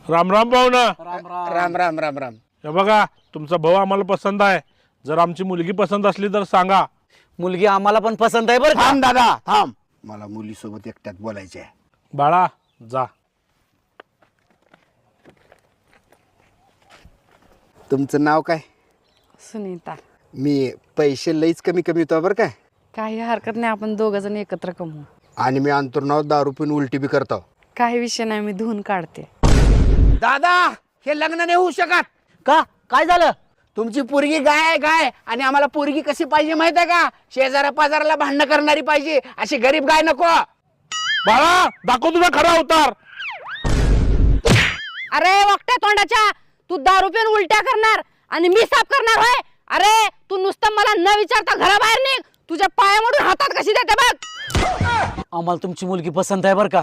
राम राम पाहुणा. राम राम. राम राम राम राम. हे बघा तुमचा भाऊ आम्हाला पसंत आहे. जर आमची मुलगी पसंत असली तर सांगा. मुलगी आम्हाला पण पसंत आहे बरं का. थांब दादा थांब, मला मुलीसोबत एकट्यात बोलायचे आहे. बाळा जा. तुमचं नाव काय? सुनीता. मी पैसे लईच कमी कमी होतो बरं काय. काही हरकत नाही, आपण दोघ जण एकत्र कमवू. आणि मी अंतुरनाव दारू पिऊन उलटी बी करतो. काही विषय नाही, मी धुवून काढते. दादा हे लग्न नाही होऊ शकत. का काय झालं? तुमची पोरगी गाय आहे गाय, आणि आम्हाला पोरगी कशी पाहिजे माहित आहे का? शेजारा पाजाराला भांडणं करणारी पाहिजे, अशी गरीब गाय नको. बाळा दाखव तुझा खरा अवतार. अरे वक्त्या तोंडाच्या, तू दारू पिऊन उलट्या करणार आणि मी साफ करणार होय? अरे तू नुसतं मला न विचारता घराबाहेर निघ. तुझ्या पायामधून हातात कशी देते बघ. आम्हाला तुमची मुलगी पसंत आहे बरं का.